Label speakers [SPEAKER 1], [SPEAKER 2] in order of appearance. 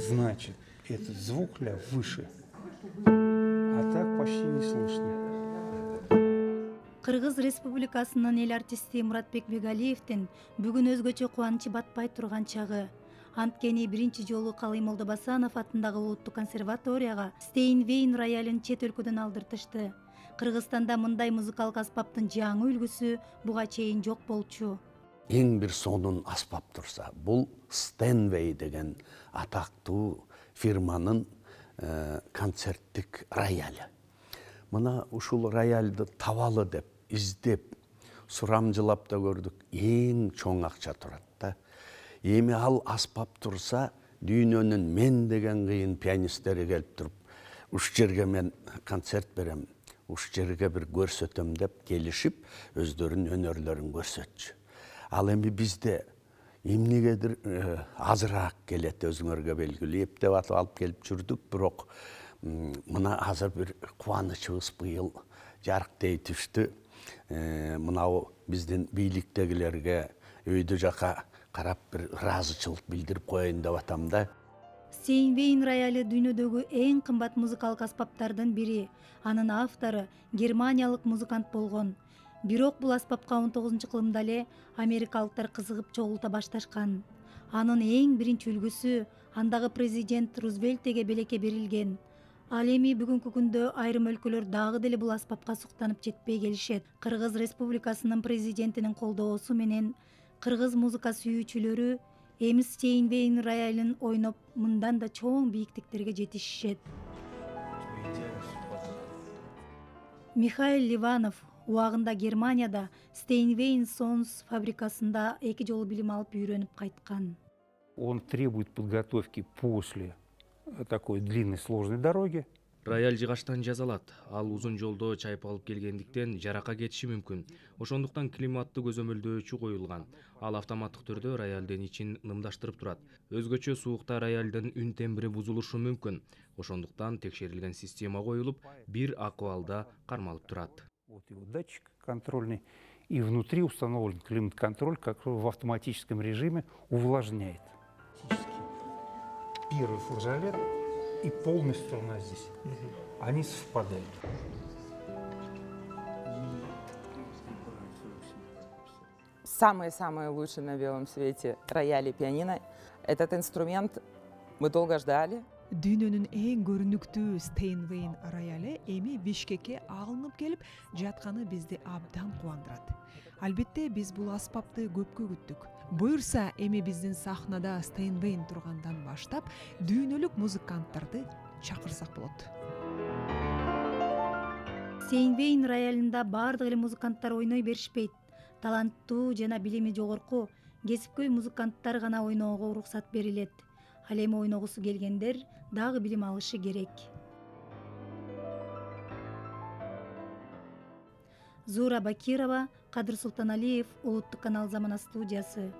[SPEAKER 1] значит этот звук ля выше, а так почти не слышно.
[SPEAKER 2] Кыргыз Республикасынын эл артисти Муратбек Бегалиевдин бүгүн өзгөчө кубанычы батпай турган чагы. Анткени биринчи жолу Калый Молдобасанов атындагы улуттук консерваторияга Стейнвейн роялын чет өлкөдөн алдыртышты. Кыргызстанда мындай музыкалык аспаптын жаңы үлгүсү буга чейин жок болчу.
[SPEAKER 3] Ең бір сонун аспап турса, бул Стейнвей деген атактуу фирманын концерттик роялы. Мына ушул роялды табалы деп, издеп, сурамжылап да көрдүк, эң чоң акча турат да. Эми ал аспап турса, дүйнөнүн мен деген кыйын пианисттери келип туруп, уш жерге мен концерт берем, уш жерге бир көрсөтөм деп келишип, өздөрүнүн өнөрлөрүн көрсөтчү. Ал эми бизде эмнегедир азыраак келет, өзүңөргө белгилүү, эптеп атып алып келип жүрдүк, бирок мына азыр бир кубанычыбыз быйыл жарыктей түштү. Мынау биздин бийликтегилерге өйдө жака карап бир ыраазычылык билдирип коеюн деп атам да.
[SPEAKER 2] Стейнвейн роялы дүйнөдөгү эң кымбат музыкалык аспаптардын бири. Анын автору германиялык музыкант болгон. Бирок бул аспапка 19-кылымда эле америкалыктар кызыгып чогулта башташкан. Анын эң биринчи үлгүсү андагы президент Рузвельтеге белекке берилген. Ал эми бүгүнкү күндө айрым өлкөлөр дагы деле бул аспапка суктанып жетпей келишет. Кыргыз Республикасынын президентинин колдоосу менен кыргыз музыка сүйүүчүлөрү эми Стейнвейн роялын ойноп мындан да чоң бийиктиктерге жетишишет. Михаил Ливанов убагында Германияда Стейнвейн Сонс фабрикасында 2 жолу билим алып үйрөнүп кайткан.
[SPEAKER 1] Он требует подготовки после такой длинной сложной дороги.
[SPEAKER 4] Рояль жыгачтан жасалат. Ал узун жолдо чайпалып келгендиктен жаракка кетиши мүмкүн. Ошондуктан климаттык көзөмөлдөөчү коюлган. Ал автоматтык түрдө роялдын ичин нымдаштырып турат. Өзгөчө суукта роялдын үн тембри бузулушу мүмкүн. Ошондуктан текшерилген система коюлуп, бир акыбалда кармалып турат.
[SPEAKER 1] Вот его датчик контрольный, и внутри установлен климат-контроль, как в автоматическом режиме увлажняет. Первый флажолет и полностью у нас здесь. Они совпадают.
[SPEAKER 5] Самые-самые лучшие на белом свете рояли и пианино. Этот инструмент мы долго ждали.
[SPEAKER 6] Дүйнөнүн эң көрүнүктүү Стейнвейн роялы эми Бишкекке алынып келип жатканы бизди абдан кубандырат. Албетте биз бул аспапты көпкө күттүк. Буюрса, эми биздин сахнада Стейнвейн тургандан баштап дүйнөлүк музыканттарды чакырсак болот.
[SPEAKER 2] Стейнвейн роялында бардык эле музыканттар ойной беришпейт. Таланттуу жана билими жогорку кесипкөй музыканттар гана ойноого уруксат берилет. Ал эми ойногусу келгендер дагы билим алышы керек. Зура Бакирова, Кадыр Султаналиев, Улуттук канал Замана студиясы.